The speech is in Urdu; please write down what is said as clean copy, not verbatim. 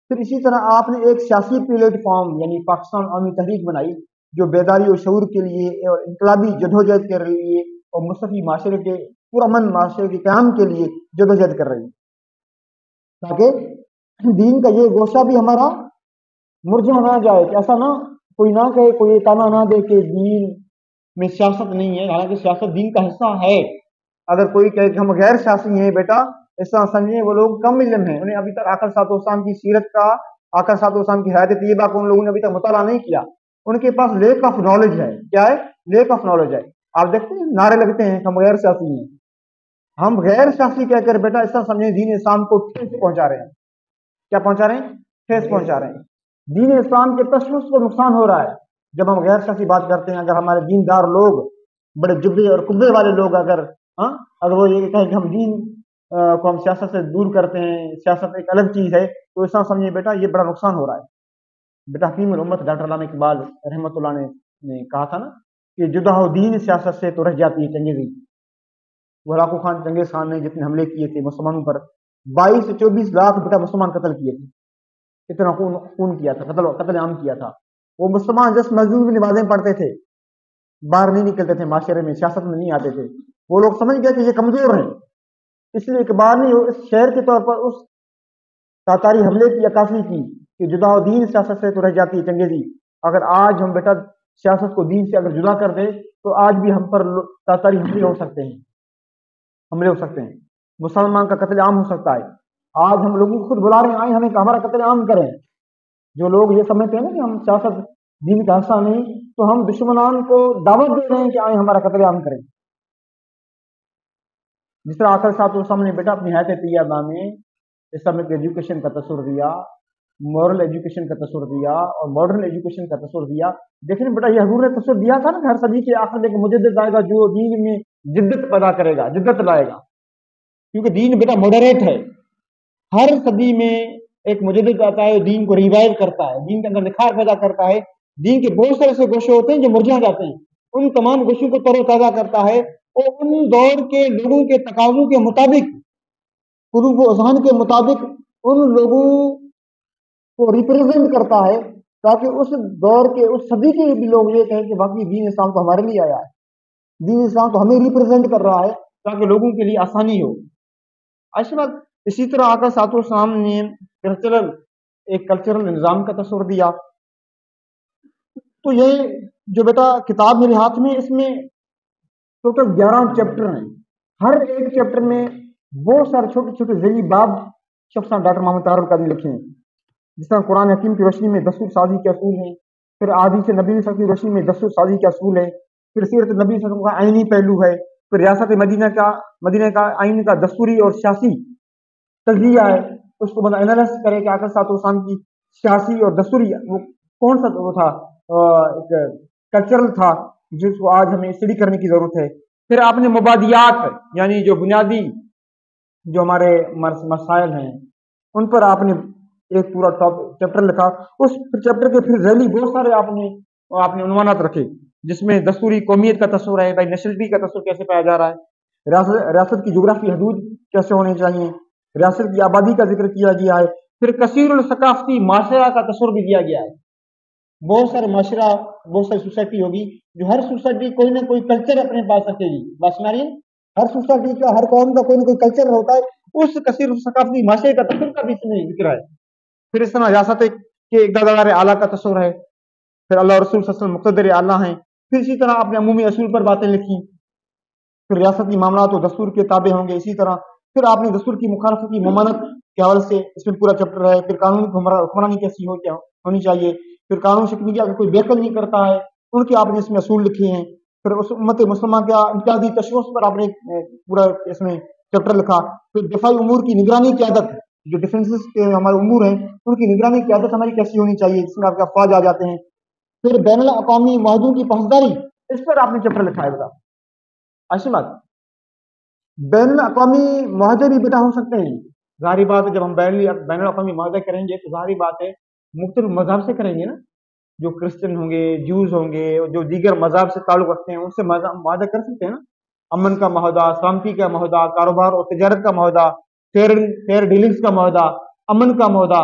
پھر اسی طرح آپ نے ایک سیاسی پلیٹ فارم یعنی پاکستان عوامی تحریک بنائی جو بیداری و شعور کے لیے اور انقلابی جدوجہد کے لیے اور مصرفی معاشرے کے پرامن معاشرے کے قیام کے لیے جدوجہد کر رہی ہے، تاکہ دین کا یہ گوشہ بھی ہمارا مرجھا نہ جائے، کہ ایسا نہ کوئی نہ کہے، کوئی یہ تانا نہ دے کہ دین میں سیاست نہیں ہے، حالانکہ سیاست دین کا حصہ ہے۔ اگر کوئی کہے کہ ہم غیر سیاسی ہیں، بیٹا اس طرح سمجھیں وہ لوگ کم علم ہیں، انہیں ابھی تک آقا صلی اللہ علیہ وسلم کی سیرت کا، آقا صلی اللہ علیہ وسلم کی حیات طیبہ کو ان لوگوں نے ابھی تک مطالعہ نہیں کیا، ان کے پاس لیک آف نالج ہے۔ کیا ہے؟ لیک آف نالج ہے۔ آپ دیکھتے ہیں نعرے لگتے ہیں ہم غیر سیاسی ہیں، ہم غیر سیاسی کہہ کر بیٹا اس طرح سمجھیں دین اسلام کو ٹھیس پہنچا رہے ہیں۔ کیا پہنچا رہے ہیں؟ ٹھیس پہنچا رہے ہیں۔ دین اسلام کے تشخص کو نقصان ہو رہا ہے جب ہم غیر سیاسی بات کرتے ہیں۔ اگر ہمارے دیندار لوگ، بڑے جبے اور کبے والے لوگ اگر وہ یہ کہیں کہ ہم دین کو ہم سیاست سے دور کرتے ہیں، سیاست ایک الگ چیز ہے، تو اس طرح سمجھیں بیٹا یہ بڑا نقصان ہو رہا ہے۔ بیٹا حکیم الامت ڈاکٹر علامہ اقبال رحمۃ اللہ نے کہا تھا نا کہ جدا ہو دین سیاست سے تو رہ جاتی ہے چنگیزی۔ وہ ہلاکو خان چنگیز خان نے جتنے حملے کیے تھے مسلمانوں پر، 22 سے 24 لاکھ بیٹا مسلمان قتل کیے تھے، اتنا خون کیا تھا، قتل عام کیا تھا۔ وہ مسلمان جس مسجد میں نمازیں پڑھتے تھے، باہر نہیں نکلتے تھے، معاشرے میں سیاست میں نہیں آتے تھے، وہ لوگ سمجھ گئے کہ یہ کمزور ہیں، اس لیے اقبال نے اس شعر کے طور پر اس تاتاری حملے کی عکاسی کی کہ جدا و دین سیاست سے تو رہ جاتی ہے چنگیزی۔ اگر آج ہم بیٹا سیاست کو دین سے اگر جدا کر دیں تو آج بھی ہم پر تاتاری حملے ہو سکتے ہیں، مسلمان کا قتل عام ہو سکتا ہے۔ آج ہم لوگوں کو خود بلا رہے ہیں، آئیں ہمیں ہمارا قتل عام کریں۔ جو لوگ یہ سمجھتے ہیں نا کہ ہم سیاست دین کا حصہ نہیں، تو ہم دشمنان کو دعوت دے رہے ہیں کہ آئیں ہمارا قتل عام کریں۔ جس طرح آخر صاحب السلام نے بیٹا اپنی حیات طیبہ میں اسلامک ایجوکیشن کا تصور دیا، مورل ایجوکیشن کا تصور دیا اور ماڈرن ایجوکیشن کا تصور دیا۔ دیکھیں بیٹا یہ حضور نے تصور دیا تھا نا کہ ہر صدی کے آخر ایک مجدد آئے گا جو دین میں جدت پیدا کرے گا، جدت لائے گا، کیونکہ دین بیٹا ماڈریٹ ہے۔ ہر صدی میں ایک مجدد آتا ہے، دین کو ریوائیو کرتا ہے، دین کے اندر نکھار پیدا کرتا ہے۔ دین کے بہت سارے ایسے گوشے ہوتے ہیں جو مرجھا جاتے ہیں، ان تمام گوشوں کو تر و تازہ کرتا ہے اور ان دور کے لوگوں کے تقاضوں کے مطابق، قلوب و اذہان کے مطابق ان لوگوں کو ریپرزینٹ کرتا ہے، تاکہ اس دور کے اس صدی کے بھی لوگ یہ کہیں کہ واقعی دین اسلام تو ہمارے لیے آیا ہے، دین اسلام تو ہمیں ریپرزینٹ کر رہا ہے، تاکہ لوگوں کے لیے آسانی ہو۔ اسی طرح آقا صلی اللہ علیہ وسلم نے ایک کلچرل نظام کا تصور دیا۔ تو یہ جو بیٹا کتاب میرے ہاتھ میں، اس میں ٹوٹل 11 چیپٹر ہیں۔ ہر ایک چیپٹر میں بہت سارے چھوٹے چھوٹے ذیلی باب شخصاں ڈاکٹر محمد طاہر القادری لکھے ہیں، جس طرح قرآن حکیم کی روشنی میں دستور سازی کے اصول ہیں، پھر احادیث نبی صلی اللہ علیہ وسلم کی روشنی میں دستور سازی کے اصول ہیں، پھر سیرت نبی صلی اللہ علیہ وسلم کا آئینی پہلو ہے، پھر ریاست مدینہ کا آئین کا دستوری اور سیاسی تجزیہ ہے، اس کو بندہ انالائز کرے کہ آقا صلی اللہ علیہ وسلم کی سیاسی اور دستوری وہ کون سا وہ تھا، ایک کلچرل تھا جس کو آج ہمیں اسٹڈی کرنے کی ضرورت ہے۔ پھر آپ نے مبادیات یعنی جو بنیادی جو ہمارے مسائل ہیں ان پر آپ نے ایک پورا چیپٹر لکھا۔ اس چیپٹر کے پھر ذیلی بہت سارے آپ نے عنوانات رکھے، جس میں دستوری قومیت کا تصور ہے، بھائی نیشنلٹی کا تصور کیسے پایا جا رہا ہے، ریاست کی جغرافی حدود کیسے ہونے چاہیے، ریاست کی آبادی کا ذکر کیا گیا ہے، پھر کثیر الثقافتی معاشرہ کا تصور بھی دیا گیا ہے۔ بہت سارے معاشرہ، بہت ساری سوسائٹی ہوگی، جو ہر سوسائٹی کوئی نہ کوئی کلچر اپنے پاس رکھے گی، بات سنا رہی ہے؟ ہر سوسائٹی کا، ہر قوم کا کوئی نہ کوئی کلچر ہوتا ہے، اس کثیر الثقافتی معاشرے کا تصور کا بھی اس میں ذکر ہے۔ پھر اس طرح ریاست کے اقتدار اعلیٰ کا تصور ہے، پھر اللہ رسول صلی اللہ علیہ وسلم مقتدر اعلیٰ ہیں، پھر اسی طرح اپنے عمومی اصول پر باتیں لکھی، پھر ریاستی معاملات و دستور کے تابع ہوں گے۔ اسی طرح پھر آپ نے دستور کی مخالفت کی ممانعت کے حوالے سے اس میں پورا چیپٹر ہے، پھر قانون حکمرانی کیسی ہونی چاہیے، پھر قانون شکنی کی اگر کوئی بیکل نہیں کرتا ہے ان کے آپ نے اس میں اصول لکھے ہیں، پھر اس امت مسلمہ کا امتیازی تشخص پر آپ نے پورا اس میں چیپٹر لکھا، پھر دفاعی امور کی نگرانی قیادت، جو ڈیفنسز کے ہمارے امور ہیں ان کی نگرانی قیادت ہماری کیسی ہونی چاہیے، جس میں آپ کے افواج آ جاتے ہیں، پھر بین الاقوامی معاہدوں کی پاسداری، اس پر آپ نے چیپٹر لکھا ہے۔ بیٹا ایسی بات بین الاقوامی معاہدے بھی بیٹا ہو سکتے ہیں، ظاہری بات ہے جب ہم بین الاقوامی معاہدے کریں گے تو ظاہری بات ہے مختلف مذہب سے کریں گے نا، جو کرسچن ہوں گے، جوز ہوں گے، جو دیگر مذہب سے تعلق رکھتے ہیں ان سے معاہدہ کر سکتے ہیں نا، امن کا معاہدہ، سلامتی کا معاہدہ، کاروبار اور تجارت کا معاہدہ، فیئر ڈیلنگز کا معاہدہ، امن کا معاہدہ،